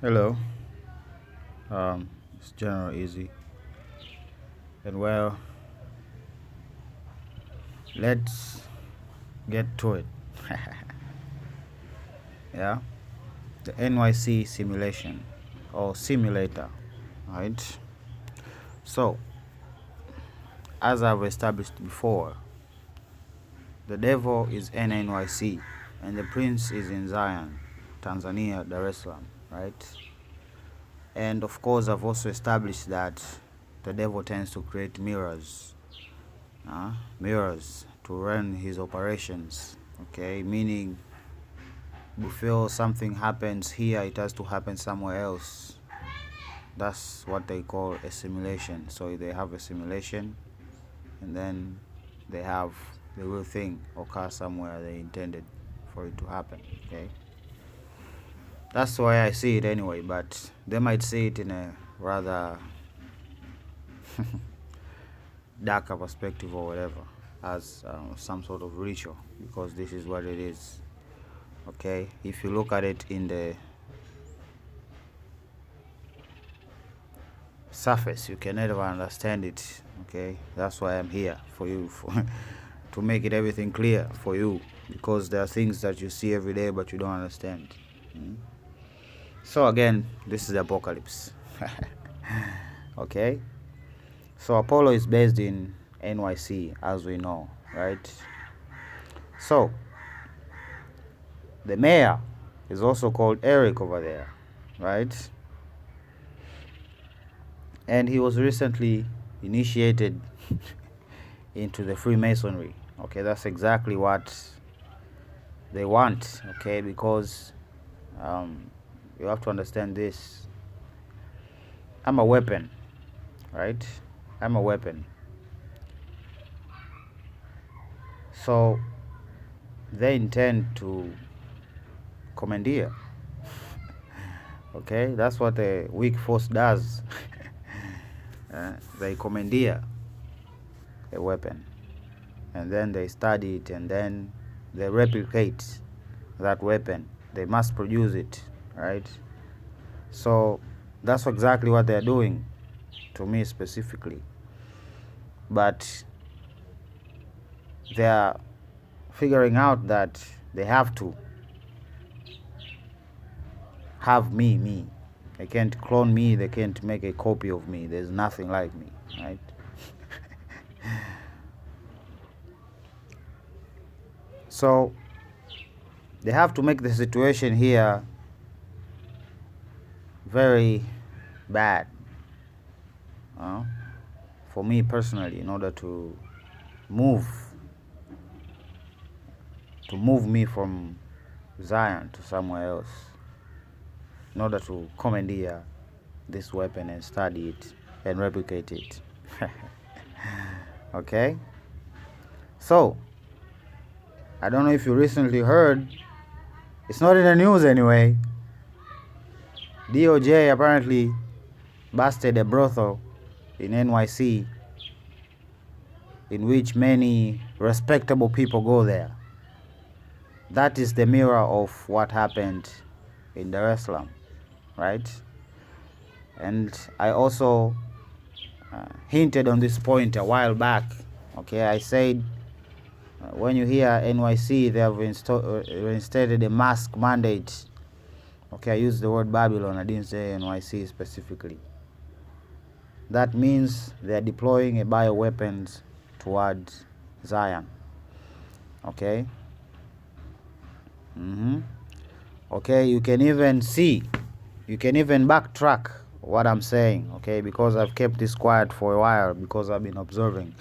Hello, it's General Easy, and well, let's get to it. Yeah, the NYC simulation or simulator, right? So, as I've established before, the devil is NYC, and the prince is in Zion, Tanzania, Dar es Salaam, right? And of course, I've also established that the devil tends to create mirrors to run his operations. Okay, meaning before something happens here, it has to happen somewhere else. That's what they call a simulation. So they have a simulation, and then they have the real thing occur somewhere they intended for it to happen. Okay, that's the way I see it anyway. But they might see it in a rather darker perspective or whatever, as some sort of ritual, because this is what it is. Okay, if you look at it in the surface, you can never understand it. Okay, that's why I'm here for you, to make it everything clear for you, because there are things that you see every day but you don't understand. So again, this is the apocalypse. Okay, so Apollo is based in NYC, as we know, right? So the mayor is also called Eric over there, right? And he was recently initiated into the Freemasonry. Okay, that's exactly what they want. Okay, because you have to understand this. I'm a weapon, right? I'm a weapon. So they intend to commandeer. Okay, that's what a weak force does. They commandeer a weapon, and then they study it, and then they replicate that weapon. They must produce it, right? So that's exactly what they're doing to me specifically. But they're figuring out that they have to have me. They can't clone me, they can't make a copy of me. There's nothing like me, right? So they have to make the situation here very bad, for me personally, in order to move me from Zion to somewhere else, in order to commandeer this weapon and study it and replicate it. Okay, so I don't know if you recently heard, it's not in the news anyway, DOJ apparently busted a brothel in NYC in which many respectable people go there. That is the mirror of what happened in Dar es Salaam, right? And I also hinted on this point a while back. Okay, I said when you hear NYC, they have reinstated a mask mandate. Okay, I used the word Babylon, I didn't say NYC specifically. That means they're deploying a bioweapons towards Zion. Okay. Okay, you can even backtrack what I'm saying, okay, because I've kept this quiet for a while because I've been observing.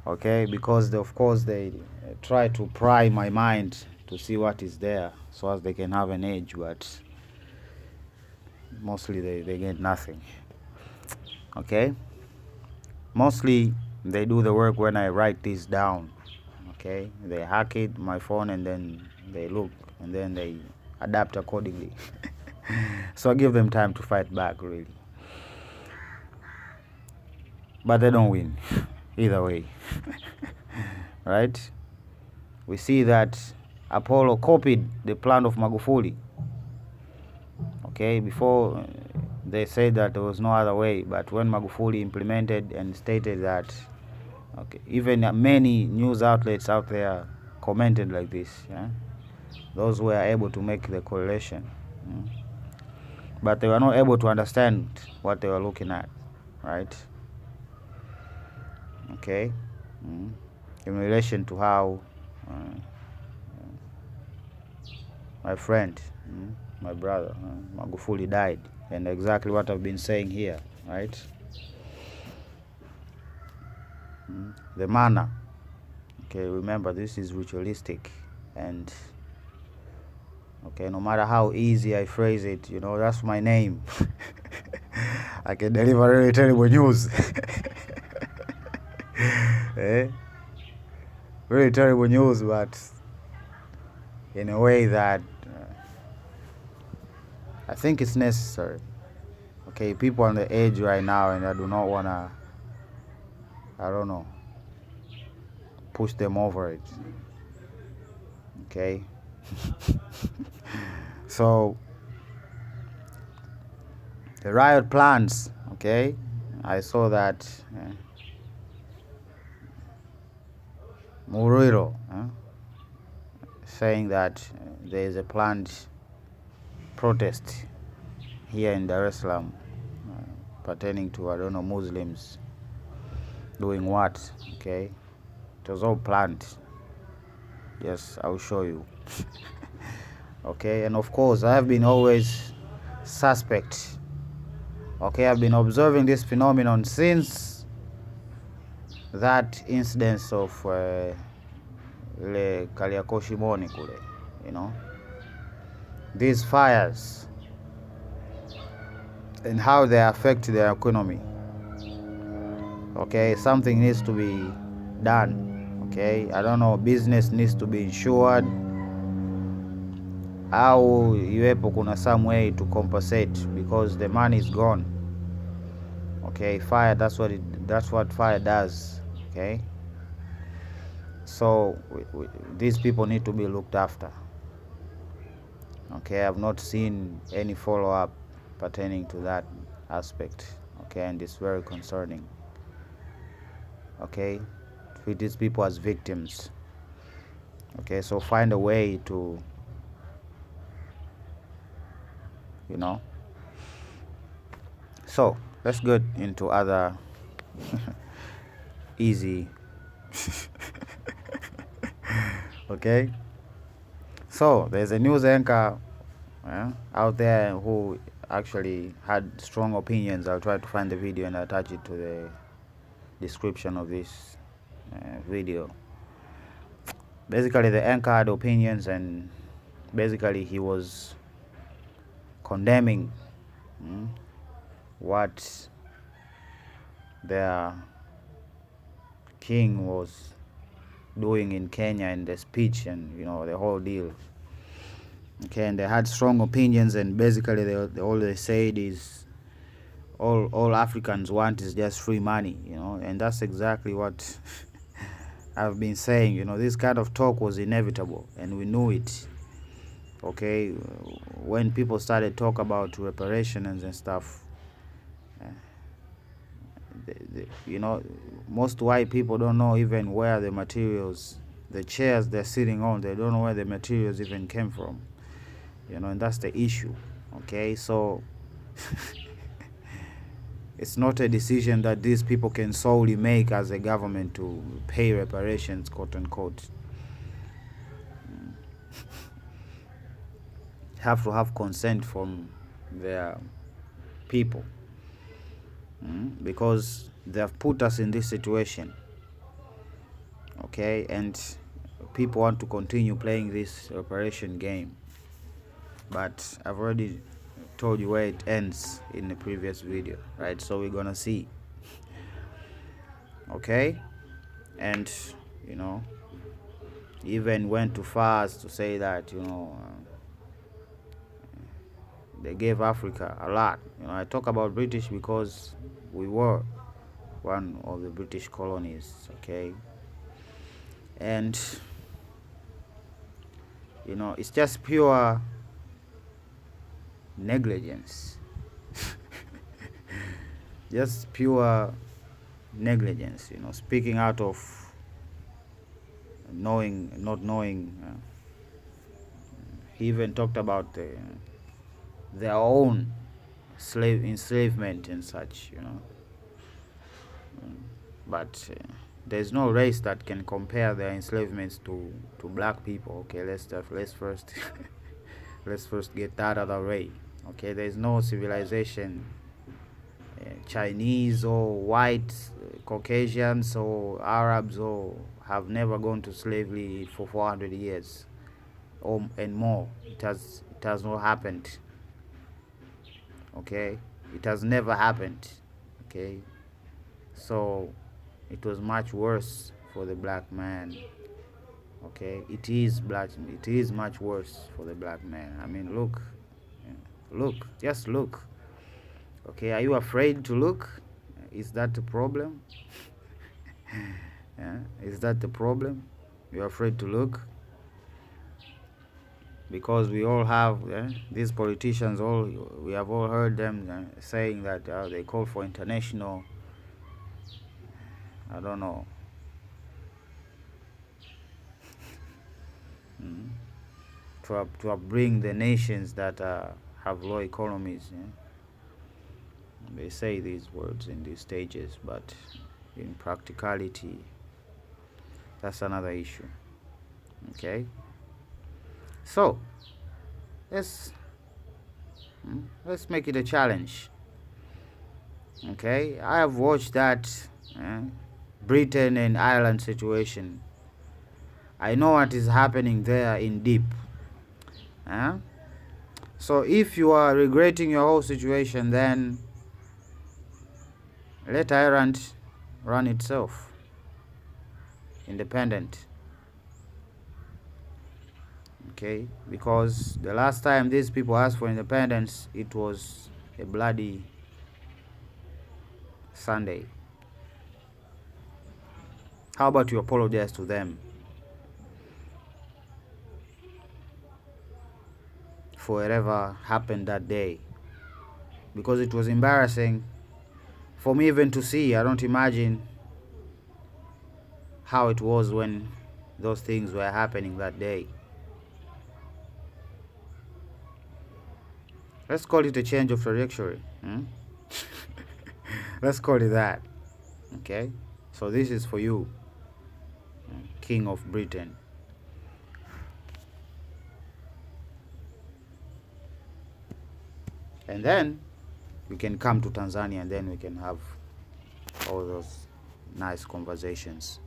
Okay, because of course they try to pry my mind to see what is there so as they can have an edge, but mostly they get nothing. Okay, mostly they do the work when I write this down. Okay, they hack it, my phone, and then they look, and then they adapt accordingly. So I give them time to fight back, really. But they don't win, either way. Right? We see that Apollo copied the plan of Magufuli. Okay, before they said that there was no other way, but when Magufuli implemented and stated that, okay, even many news outlets out there commented like this, yeah? Those who were able to make the correlation, but they were not able to understand what they were looking at, right? Okay, in relation to how my friend, my brother, Magufuli died, and exactly what I've been saying here, right? The manner, okay, remember this is ritualistic, and okay, no matter how easy I phrase it, you know, that's my name. I can deliver really terrible news. Eh? Really terrible news, but in a way that I think it's necessary. Okay, people on the edge right now, and I do not want to, I don't know, push them over it. Okay. So the riot plans, okay, I saw that Muriro saying that there is a planned protest here in Dar es Salaam pertaining to, I don't know, Muslims doing what, okay. It was all planned. Yes, I'll show you. Okay, and of course I have been always suspect. Okay, I've been observing this phenomenon since that incidence of le Kariakoo Moni kule, you know, these fires and how they affect their economy. Okay, something needs to be done. Okay, I don't know, business needs to be insured, au iwepo kuna some way to compensate because the money is gone. Okay, fire, that's what fire does. Okay, so these people need to be looked after. Okay, I've not seen any follow-up pertaining to that aspect. Okay, and it's very concerning. Okay, treat these people as victims. Okay, so find a way to, you know. So let's get into other easy. Okay, so there's a news anchor out there who actually had strong opinions. I'll try to find the video and attach it to the description of this video. Basically, the anchor had opinions, and basically he was condemning what their king was doing in Kenya in the speech, and you know, the whole deal. Okay, and they had strong opinions, and basically they all they said is all Africans want is just free money, you know, and that's exactly what I've been saying. You know, this kind of talk was inevitable, and we knew it. Okay, when people started talk about reparations and stuff, you know, most white people don't know even where the materials, the chairs they're sitting on, they don't know where the materials even came from, you know, and that's the issue. Okay, so it's not a decision that these people can solely make as a government to pay reparations, quote unquote. Have to have consent from their people, because they have put us in this situation. Okay, and people want to continue playing this reparation game, but I've already told you where it ends in the previous video, right? So we're gonna see. Okay, and you know, even went too far as to say that, you know, they gave Africa a lot. You know, I talk about British because we were one of the British colonies. Okay, and you know, it's just pure negligence. Just pure negligence, speaking out of not knowing. He even talked about their own enslavement and such, but there's no race that can compare their enslavements to black people. Okay, let's first let's first get that out of the way. Okay, there's no civilization, Chinese or white, Caucasians or Arabs or have never gone to slavery for 400 years and more. It has not happened. Okay, it has never happened. Okay, so it was much worse for the black man. Okay, it is much worse for the black man. I mean, look, just look. Okay, are you afraid to look? Is that the problem? Yeah? Is that the problem? You're afraid to look? Because we all have, these politicians, we have all heard them saying that they call for international, I don't know, to bring the nations that have low economies. They say these words in these stages, but in practicality, that's another issue. Okay, so let's make it a challenge. Okay, I have watched that Britain and Ireland situation. I know what is happening there in deep. So if you are regretting your whole situation, then let Ireland run itself, independent. Okay, because the last time these people asked for independence, it was a bloody Sunday. How about you apologize to them for whatever happened that day? Because it was embarrassing for me even to see. I don't imagine how it was when those things were happening that day. Let's call it a change of trajectory. Let's call it that. Okay, so this is for you, King of Britain. And then we can come to Tanzania, and then we can have all those nice conversations.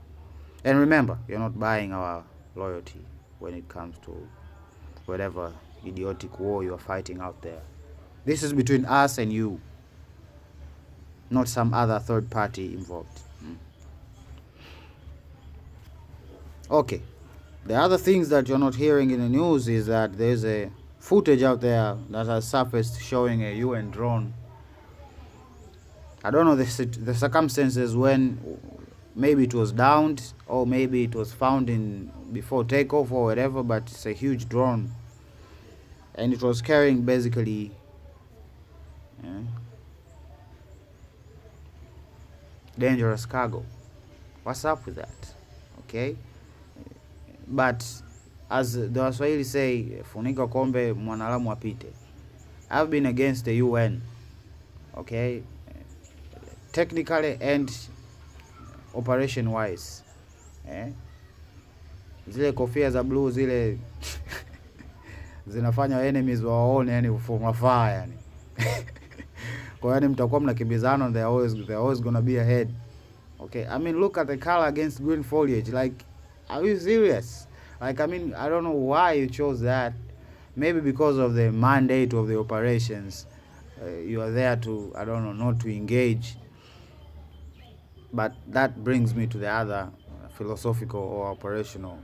And remember, you're not buying our loyalty when it comes to whatever idiotic war you're fighting out there. This is between us and you, not some other third party involved. Okay, the other things that you're not hearing in the news is that there's a footage out there that has surfaced showing a UN drone. I don't know the circumstances when maybe it was downed or maybe it was found in before takeoff or whatever, but it's a huge drone and it was carrying basically dangerous cargo. What's up with that? Okay, but as the Waswahili say, funika kombe mwanalamu apite. I've been against the UN, okay, technically and operation wise. Zile kofia za blue zile zinafanya enemies waone, yani from afar, yani. Kwa yani mtakuwa mnakimbizana, they're always gonna be ahead. Okay, I mean, look at the color against green foliage. Like, are you serious? Like, I mean, I don't know why you chose that. Maybe because of the mandate of the operations. You are there to, I don't know, not to engage. But that brings me to the other philosophical or operational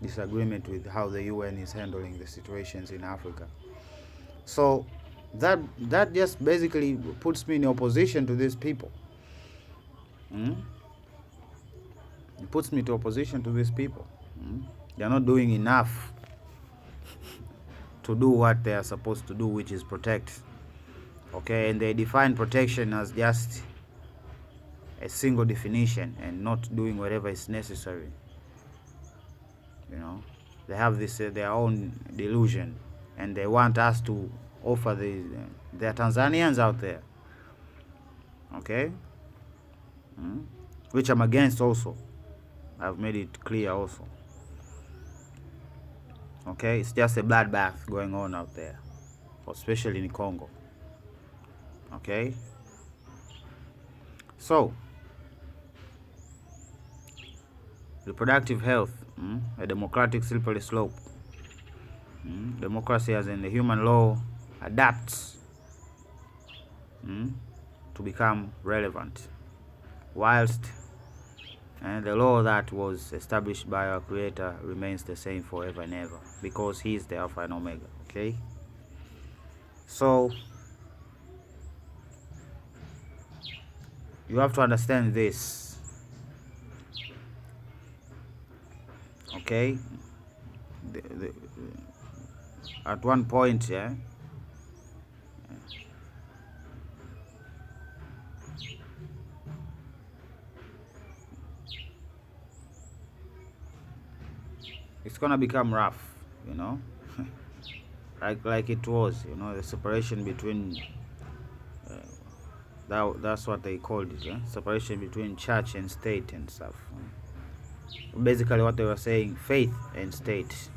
disagreement with how the UN is handling the situations in Africa. So that just basically puts me in opposition to these people. It puts me to opposition to these people. They're not doing enough. to do what they are supposed to do, which is protect. Okay, and they define protection as just a single definition and not doing whatever is necessary. You know, they have this their own delusion, and they want us to offer their Tanzanians out there. Okay, which I'm against also. I've made it clear also. Okay, it's just a bloodbath going on out there, especially in Congo. Okay, so reproductive health, a democratic slippery slope. Democracy, as in the human law, adapts to become relevant, whilst the law that was established by our Creator remains the same forever and ever, because He is the Alpha and Omega. Okay, so you have to understand this. Okay, at one point, it's gonna become rough, you know, like it was, you know, the separation between that's what they called it, separation between church and state and stuff. Basically what they were saying, faith and state.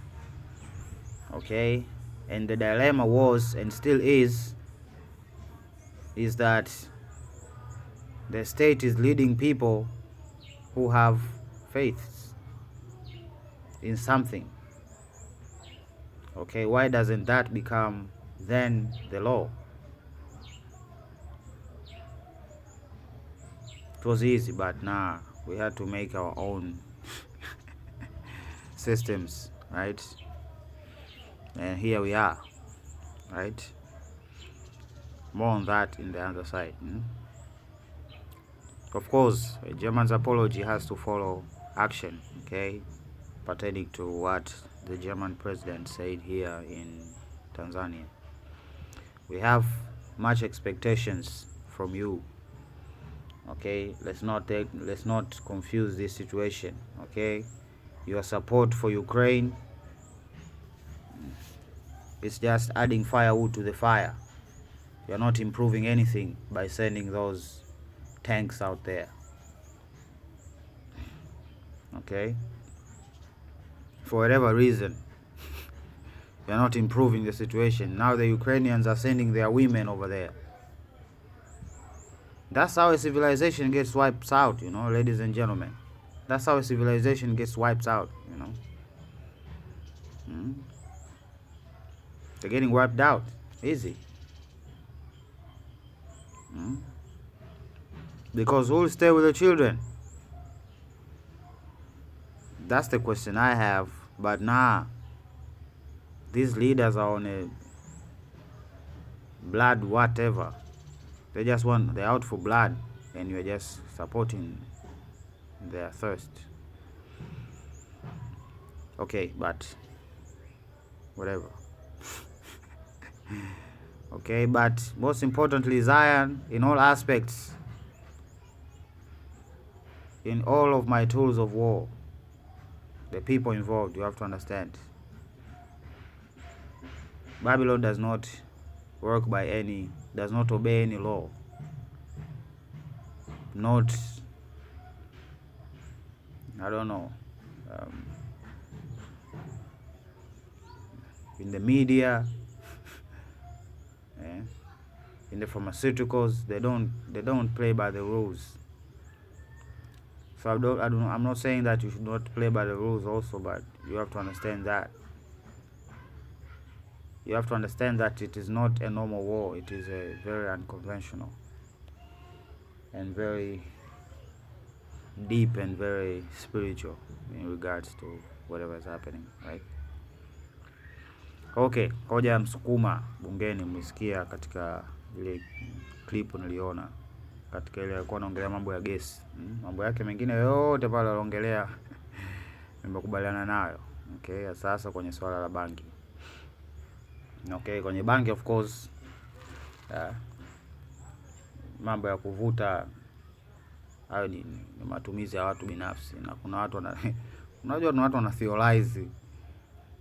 Okay, and the dilemma was, and still is that the state is leading people who have faith in something. Okay, why doesn't that become then the law? It was easy, but nah, we had to make our own systems, right? And here we are, right? More on that in the other side. Of course, a German's apology has to follow action, okay, pertaining to what the German president said here in Tanzania. We have much expectations from you. Okay, let's not confuse this situation. Okay, your support for Ukraine is just adding firewood to the fire. You're not improving anything by sending those tanks out there. Okay, for whatever reason, you're not improving the situation. Now the Ukrainians are sending their women over there. That's how a civilization gets wiped out, you know, ladies and gentlemen. That's how a civilization gets wiped out, you know. They're getting wiped out. Easy. Because who will stay with the children? That's the question I have. But nah, these leaders are on a blood whatever. They're out for blood, and you're just supporting their thirst. Okay, but whatever. Okay, but most importantly, Zion, in all aspects, in all of my tools of war, the people involved, you have to understand, Babylon does not work does not obey any law. Not, I don't know, in the media, in the pharmaceuticals, they don't play by the rules. So I'm not saying that you should not play by the rules also, but you have to understand that. You have to understand that it is not a normal war. It is a very unconventional and very deep and very spiritual in regards to whatever is happening, right? Okay, hoja ya Msukuma bungeni mlisikia katika ile clip niliona, katika ile alikuwa anaongelea mambo ya gesi. Mambo yake mengine yote pale aliongelea nimekubaliana nayo. Okay, sasa kwenye swala la bangi. Okay, kwenye bangi of course mambo ya kuvuta hayo ni matumizi ya watu binafsi, na kuna watu unajua kuna watu wana theorize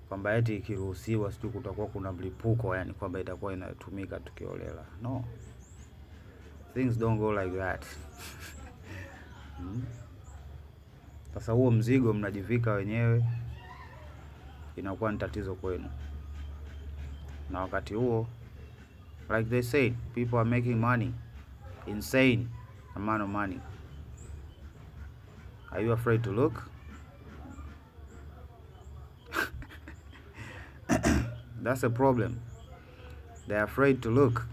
kwamba eti ikiruhusiwa sio kutakuwa kuna mlipuko, yani kwamba itakuwa inatumika tukiolela. No, things don't go like that. Sasa huo mzigo mnajivika wenyewe, inakuwa ni tatizo kwenu. Na wakati huo, like they say, people are making money, insane amount of money. Are you afraid to look? That's a problem. They're afraid to look.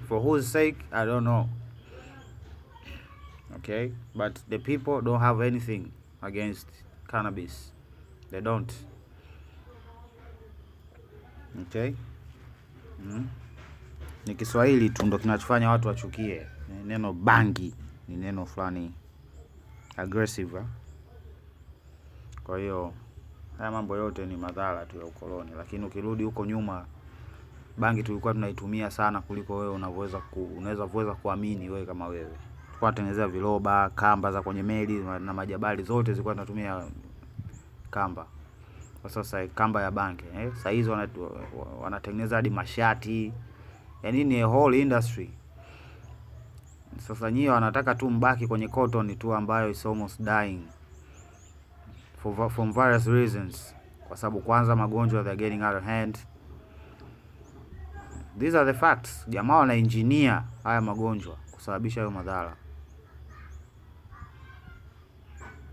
For whose sake, I don't know. Okay, but the people don't have anything against cannabis. They don't. Okay. Ni Kiswahili tu ndo kinachofanya watu wachukie. Neno bangi ni neno fulani aggressive. Kwa hiyo haya mambo yote ni madhara tu ya ukoloni, lakini ukirudi huko nyuma, bangi tulikuwa tunaitumia sana kuliko wewe unaweza kuamini wewe kama wewe. Tulikuwa tunatengeneza viroba, kamba za kwenye meli na majabali zote zilikuwa tunatumia kamba. Kwa sasa kamba ya bangi, sasa hizo wanatengeneza hadi mashati. Yaani ni a whole industry. Sasa nyinyi wanataka tu mbaki kwenye cotton tu ambayo is almost dying from various reasons. Kwa sababu kwanza magonjwa they're getting out of hand. These are the facts. Jamaa wana engineer haya magonjwa kusababisha hayo madhara.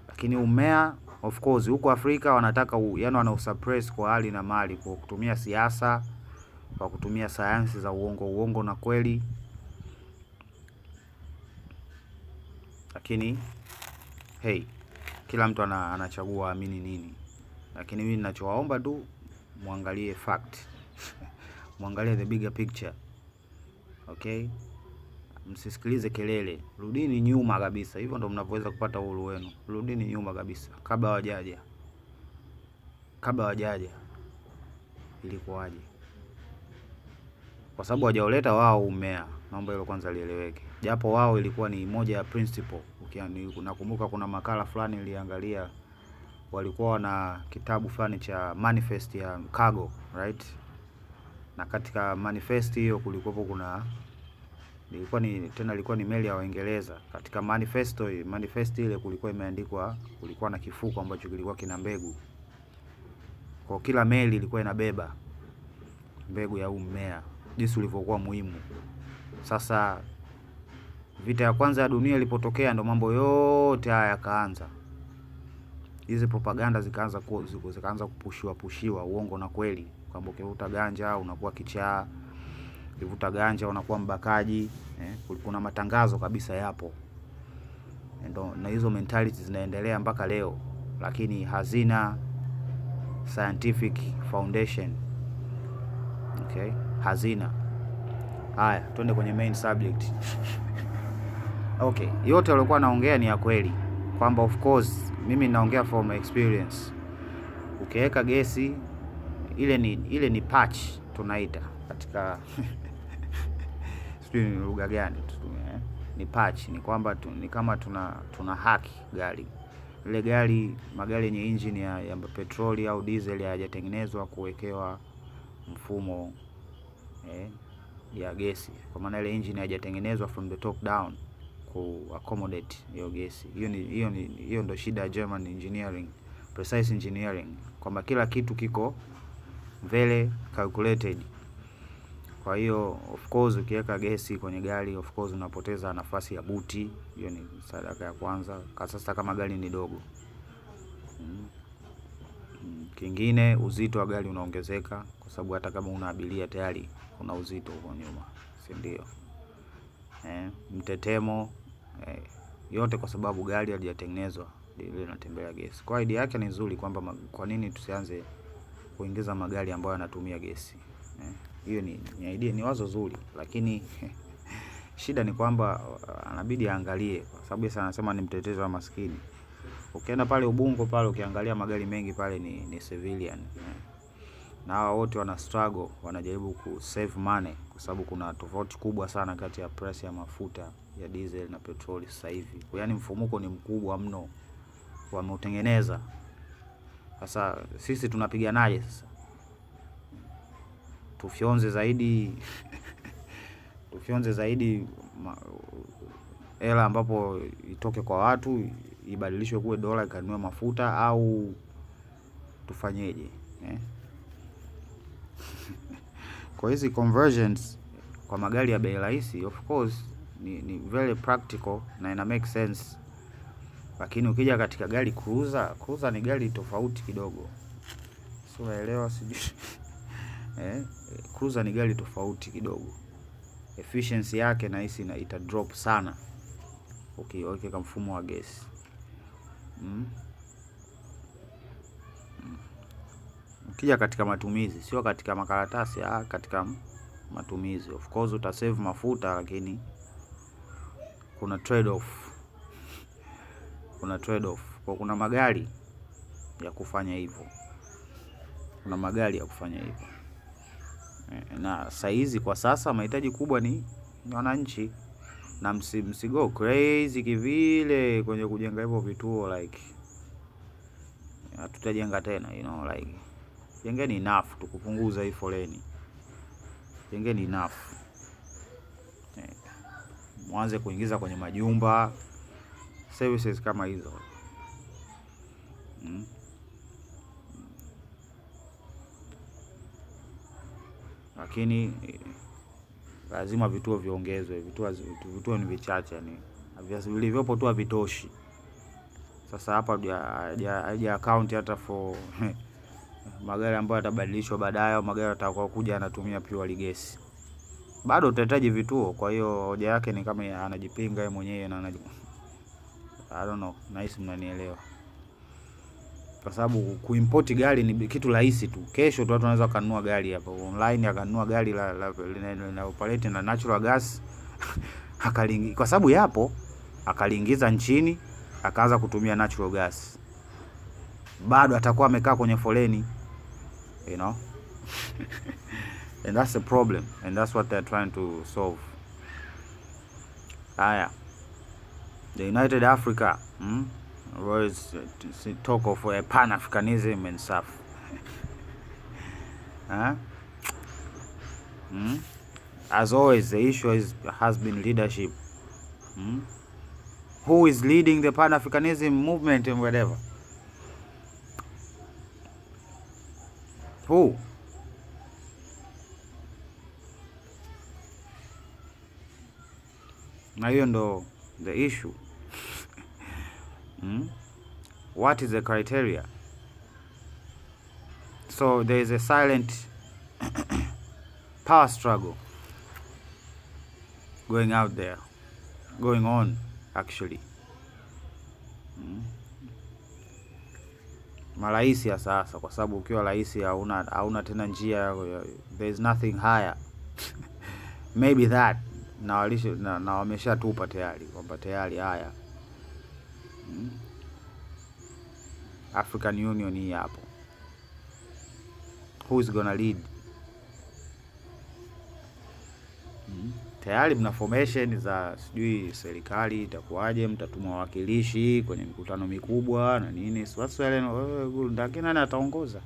Lakini umea of course huko Afrika wanataka yani wana suppress kwa hali na mali, kwa kutumia siasa, kwa kutumia sayansi za uongo na kweli. Lakini hey, kila mtu anachagua amini nini. Lakini mimi ninachowaomba tu muangalie fact. Muangalie the bigger picture. Okay? Msisikilize kelele. Rudini nyuma kabisa. Hivyo ndo mnaweza kupata uhuru wenu. Rudini nyuma kabisa kabla hawajaja. Ilikuwaje? Kwa sababu hawajaoleta wao umea. Mambo hilo kwanza lieleweke. Japo wao ilikuwa ni moja ya principle. Nakumbuka kuna makala fulani niliangalia, walikuwa na kitabu fulani cha manifest ya cargo, right? Na katika manifest hiyo kulikuwa ilikuwa ni meli ya Waingereza. Katika manifest ile kulikuwa imeandikwa, kulikuwa na kifuko ambacho kilikuwa kina mbegu. Kwa kila meli ilikuwa inabeba mbegu ya mmea, jinsi ulivyokuwa muhimu. Sasa vita ya kwanza ya dunia ilipotokea, ndo mambo yote haya yakaanza. Hizi propaganda zikaanza kupushiwa uongo na kweli, kwamba ukivuta ganja unakuwa kichaa, ukivuta ganja unakuwa mbakaji. Kuna matangazo kabisa yapo. Na hizo mentality zinaendelea mpaka leo, lakini hazina scientific foundation. Okay, hazina. Haya, twende kwenye main subject. Okay, yote walikuwa naongea ni ya kweli, kwamba of course mimi naongea from experience. Ukiweka gesi ile ni patch tunaita katika sijui ni lugha gani tutumie. Ni patch, ni kwamba ni kama tuna hack gari. Ile magari yenye engine ya petroli au diesel hayajatengenezwa kuwekewa mfumo ya gesi. Kwa maana ile engine hajatengenezwa from the top down ku accommodate hiyo gesi. Hiyo ndio shida ya German engineering, precise engineering, kwamba kila kitu kiko vile calculated. Kwa hiyo of course ukiweka gesi kwenye gari, of course unapoteza nafasi ya buti. Hiyo ni sadaka ya kwanza, sasa kama gari ni dogo. Kingine, uzito wa gari unaongezeka, kwa sababu hata kama una abiria tayari kuna uzito huko nyuma, si ndio? Mtetemo, yote kwa sababu gari halijatengenezwa ile inatembea gesi. Kwa idea yake ni nzuri, kwamba kwa nini tusianze kuingiza magari ambayo yanatumia gesi. Hiyo ni idea, ni wazo zuri, lakini shida ni kwamba anabidi aangalie, kwa sababu yeye anasema ni mtetezi wa maskini. Ukienda pale Ubungo pale ukiangalia magari mengi pale ni civilian. na hawa wote wana struggle, wanajaribu ku save money, kwa sababu kuna tofauti kubwa sana kati ya price ya mafuta ya diesel na petroli sasa hivi. Yaani mfumuko ni mkubwa mno, wameutengeneza. Sasa sisi tunapiganaje sasa? Tufyonze zaidi tufyonze zaidi hela ambapo itoke kwa watu ibadilishwe kuwe dola ikanunue mafuta, au tufanyeje Kwa hizi conversions kwa magari ya bei rahisi, of course ni very practical na ina make sense, lakini ukija katika gari cruiser ni gari tofauti kidogo, sio, unaelewa sijui cruiser ni gari tofauti kidogo, efficiency yake na hisi ita drop sana okay, kama mfumo wa gesi. Ukija katika matumizi, sio katika makaratasi, katika matumizi, of course uta save mafuta, lakini kuna trade off. Kwa kuna magari ya kufanya hivyo, na saizi kwa sasa mahitaji kubwa ni wananchi, na msigo crazy kivile kwenye kujenga hivyo vituo, like tutajenga tena, like jengeni enough tu kupunguza hii foleni, jengeni enough, mwanze kuingiza kwenye majumba services kama hizo. Lakini lazima vituo viongezwe, vituo ni vichache, yani vilivyopo tu havitoshi. Sasa hapa haja account hata for magari ambayo yatabadilishwa baadaye, au magari yatakuwa kuja anatumia pure gas, bado utahitaji vituo. Kwa hiyo hoja yake ni kama anajipinga yeye mwenyewe, na I don't know, nice, mnanielewa? Kwa sababu kuimport gari ni kitu rahisi tu. Kesho tu watu wanaweza kununua gari hapa online, akanunua gari la operate na natural gas kwa sababu yapo, akaliingiza nchini, akaanza kutumia natural gas, bado atakuwa amekaa kwenye foleni, and that's the problem, and that's what they're trying to solve. The United Africa, was talk of a Pan-Africanism and stuff. As always, the issue has been leadership. Who is leading the Pan-Africanism movement and whatever? Who? Na hiyo ndo the issue. What is the criteria? So there is a silent power struggle going on actually. Maraisi ya sasa, kwa sababu ukiwa rais hauna tena njia, there is nothing higher maybe that na wameshatupa tayari kwamba tayari haya African Union hii hapo. Who is gonna lead? Tayari mna formation za sijui serikali itakuwaje, mtatuma wawakilishi kwenye mikutano mikubwa na nini, lakini nani ataongoza?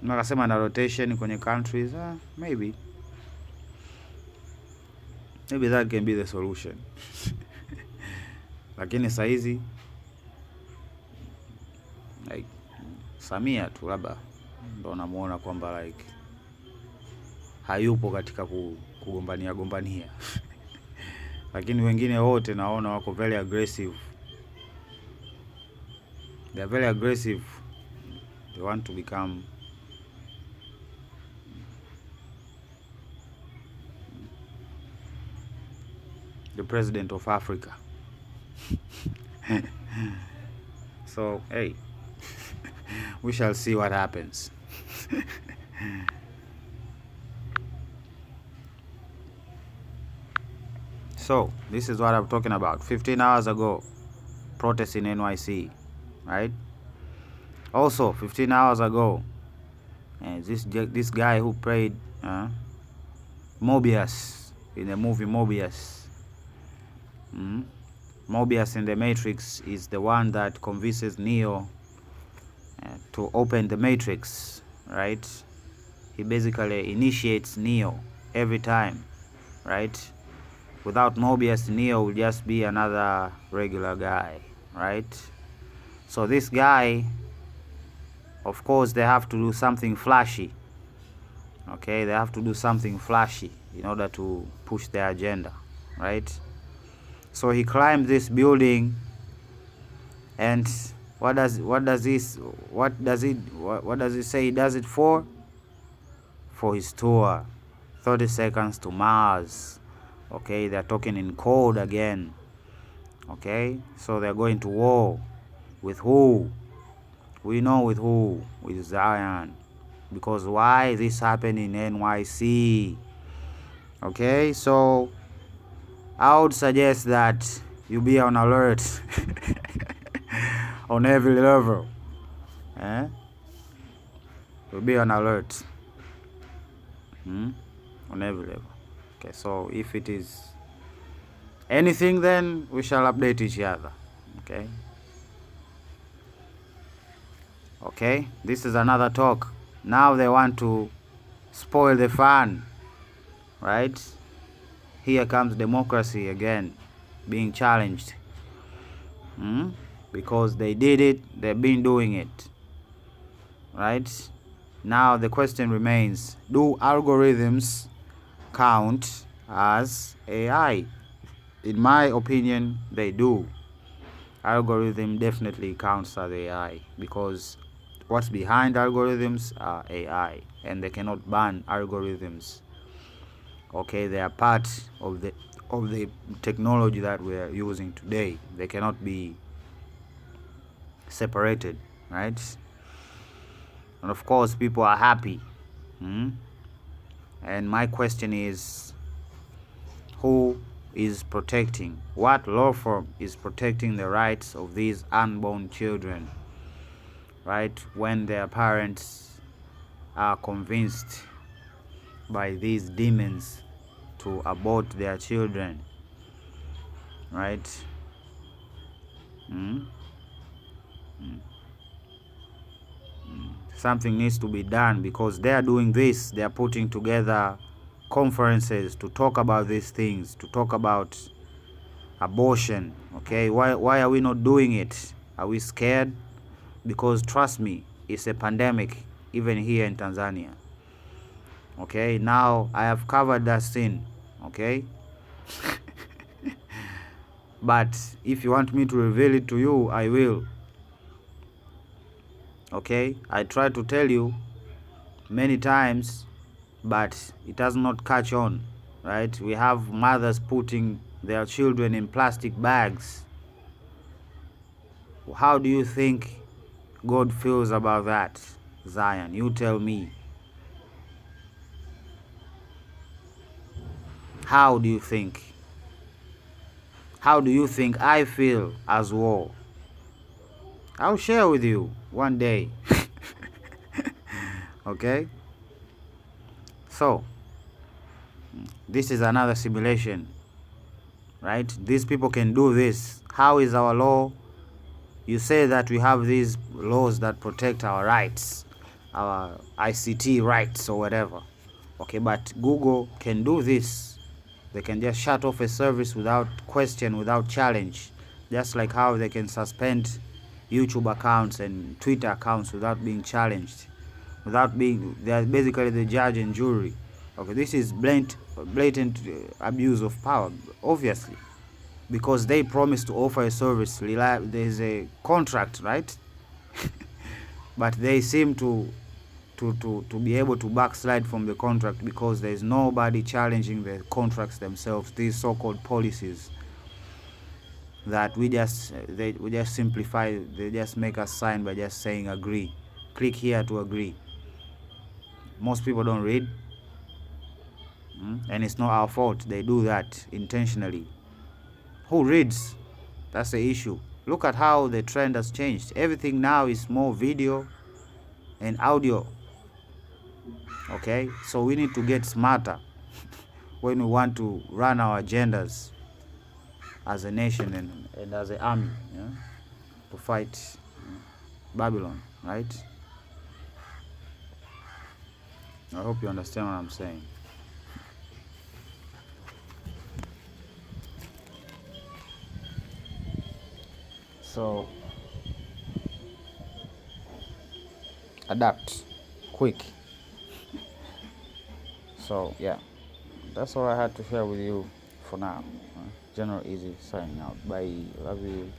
Nakasema na rotation kwenye countries, maybe that can be the solution. Lakini saizi like Samia tu labda ndo namuona kwamba like hayupo katika kugombania lakini wengine wote naona wako very aggressive. They are very aggressive. They want to become the president of Africa. So, hey, we shall see what happens. So, this is what I'm talking about. 15 hours ago, protest in NYC, right? Also, 15 hours ago, And this guy who played Mobius in the movie Mobius. Mobius in the Matrix is the one that convinces Neo to open the Matrix, right? He basically initiates Neo every time, right? Without Mobius, Neo will just be another regular guy, right? So this guy, of course, they have to do something flashy. Okay, they have to do something flashy in order to push their agenda, right? So he climbed this building, and what does he say he does it for? For his tour, 30 seconds to Mars. Okay, they're talking in code again. Okay, so they're going to war. With who? We know with who. With Zion. Because why? This happened in NYC. Okay, so I would suggest that you be on alert on every level. You'll be on alert on every level. Okay, so if it is anything, then we shall update each other. Okay, this is another talk. Now they want to spoil the fun, right? Here comes democracy again being challenged. Because they did it, they've been doing it, right? Now the question remains, do algorithms count as AI? In my opinion, they do. Algorithm definitely counts as AI, because what's behind algorithms are AI, and they cannot ban algorithms. Okay, they are part of the technology that we are using today. They cannot be separated, right? And of course, people are happy. And my question is, who is protecting? What law firm is protecting the rights of these unborn children, right? When their parents are convinced by these demons to abort their children, right? Something needs to be done, because they are doing this. They are putting together conferences to talk about these things, to talk about abortion. Okay, why are we not doing it? Are we scared? Because trust me, it's a pandemic even here in Tanzania. Okay, now I have covered that sin. Okay, but if you want me to reveal it to you, I will. Okay, I try to tell you many times, but it does not catch on, right? We have mothers putting their children in plastic bags. How do you think God feels about that, Zion? You tell me. How do you think? How do you think I feel as well? I'll share with you one day. Okay? So, this is another simulation, right? These people can do this. How is our law? You say that we have these laws that protect our rights, our ICT rights or whatever. Okay, but Google can do this. They can just shut off a service without question, without challenge. Just like how they can suspend YouTube accounts and Twitter accounts without being challenged. They're basically the judge and jury. Okay, this is blatant abuse of power, obviously. Because they promised to offer a service, there's a contract, right? But they seem to be able to backslide from the contract, because there's nobody challenging the contracts themselves. These so-called policies that we just simplify, they just make us sign by just saying agree. Click here to agree. Most people don't read, and it's not our fault. They do that intentionally. Who reads? That's the issue. Look at how the trend has changed. Everything now is more video and audio. Okay, so we need to get smarter when we want to run our agendas as a nation and as an army, yeah, to fight Babylon, right? I hope you understand what I'm saying. So adapt quick. So yeah, that's all I had to share with you for now. General Easy signing out. Bye. Love you.